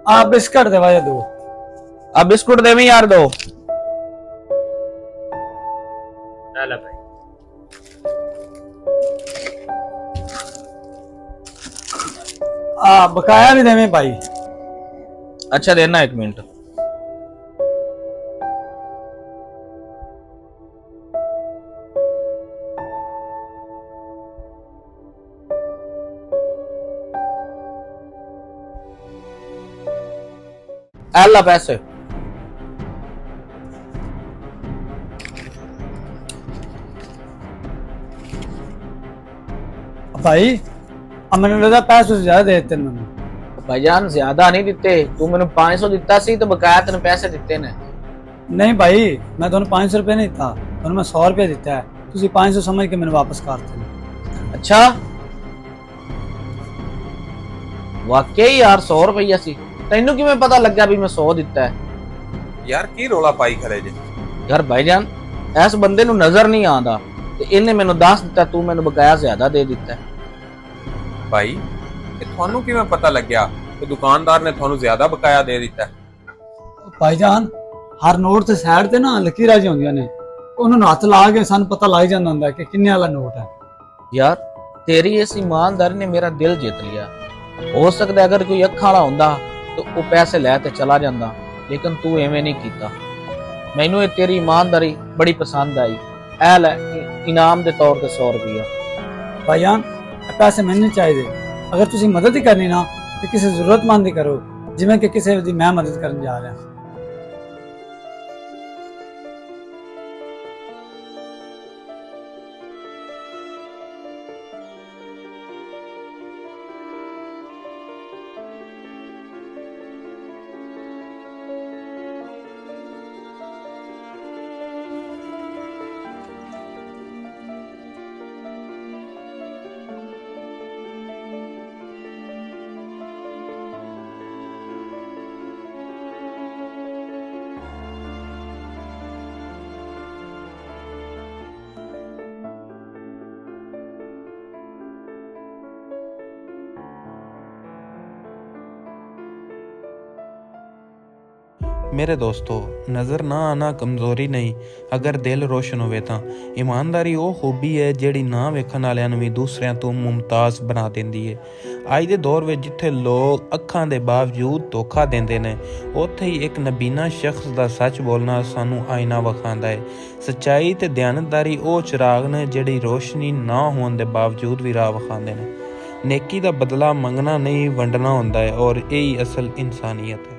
आ biscuit दे भाई दो। अब बिस्कुट दे भी यार दो। चल भाई। आ बकाया भी देवे भाई। अच्छा देना 1 मिनट। अल्लाह पैसे। भाई अब मैंने लगा पैसे ज्यादा दे देते मैंने। भाईजान ज्यादा नहीं दिते, तू मैंने 500 दिता सी तो बकाया तेन पैसे दिते ने। नहीं भाई मैं ਤੁਹਾਨੂੰ 500 रुपए नहीं दिता, ਤੁਹਾਨੂੰ ਮੈਂ 100 रुपए ਦਿੱਤਾ ਹੈ, ਤੁਸੀਂ 500 ਸਮਝ ਕੇ ਮੈਨੂੰ ਵਾਪਸ ਕਰਤੇ ਨੇ। अच्छा वाकई यार 100 रुपया सी, तेनू किवें पता लग्या भी मैं 100 दिता है? यार की रौला पाई खरे जे। यार भाईजान इस बंदे नू नजर नहीं आंदा ते इन्हें मैनू दस दिता, तू मैनू बकाया ज्यादा दे दिता है। भाई ये थानू किवें पता लग्या कि दुकानदार ने थानू ज्यादा बकाया दे दिता है? ਭਾਈਜਾਨ ਹਰ ਨੋਟ ਤੇ ਸਾਈਡ ਤੇ ਨਾ ਲਕੀਰਾਂ ਜਿਹੀ ਹੁੰਦੀਆਂ ਨੇ, ਉਹਨਾਂ ਨੂੰ ਹੱਥ ਲਾ ਕੇ ਸਾਨੂੰ ਪਤਾ ਲੱਗ ਜਾਂਦਾ ਹੁੰਦਾ ਕਿ ਕਿੰਨੇ ਵਾਲਾ ਨੋਟ ਹੈ। यार तेरी इस ईमानदारी ने मेरा दिल जीत लिया। हो सकता है अगर कोई अखा वाला हुंदा तो वो पैसे लैके चला जाता, लेकिन तू एवें नहीं कीता। मैनू ये तेरी ईमानदारी बड़ी पसंद आई। ऐ लै इनाम दे तौर ते 100 रुपया। ਭਾਈਜਾਨ ਇਹ ਪੈਸੇ ਮੈਨੂੰ ਨਹੀਂ ਚਾਹੀਦੇ, ਅਗਰ ਤੁਸੀਂ ਮਦਦ ਹੀ ਕਰਨੀ ਨਾ ਤੇ ਕਿਸੇ ਜ਼ਰੂਰਤਮੰਦ ਦੀ ਕਰੋ, ਜਿਵੇਂ ਕਿ ਕਿਸੇ ਦੀ ਮੈਂ ਮਦਦ ਕਰਨ ਜਾ ਰਿਹਾ। मेरे दोस्तों, नज़र ना आना कमज़ोरी नहीं, अगर दिल रोशन होवे तां ईमानदारी ਉਹ खूबी है ਜਿਹੜੀ ਨਾ ਵੇਖਣ ਵਾਲਿਆਂ ਨੂੰ ਵੀ ਦੂਸਰਿਆਂ ਤੋਂ ਮੁਮਤਾਜ਼ ਬਣਾ ਦਿੰਦੀ ਹੈ। ਅੱਜ ਦੇ ਦੌਰ ਵਿੱਚ ਜਿੱਥੇ ਲੋਕ ਅੱਖਾਂ ਦੇ ਬਾਵਜੂਦ ਧੋਖਾ ਦਿੰਦੇ ਨੇ, ਉੱਥੇ ਹੀ ਇੱਕ ਨਬੀਨਾ ਸ਼ਖਸ ਦਾ ਸੱਚ ਬੋਲਣਾ ਸਾਨੂੰ ਆਇਨਾ ਵਿਖਾਉਂਦਾ ਹੈ। ਸੱਚਾਈ ਤੇ ਦਿਆਨਤਦਾਰੀ ਉਹ ਚਿਰਾਗ ਨੇ ਜਿਹੜੀ ਰੋਸ਼ਨੀ ਨਾ ਹੋਣ ਦੇ ਬਾਵਜੂਦ ਵੀ ਰਾਹ ਵਿਖਾਉਂਦੇ ਨੇ। ਨੇਕੀ ਦਾ ਬਦਲਾ ਮੰਗਣਾ ਨਹੀਂ, ਵੰਡਣਾ ਹੁੰਦਾ ਹੈ, ਔਰ ਇਹੀ ਅਸਲ ਇਨਸਾਨੀਅਤ ਹੈ।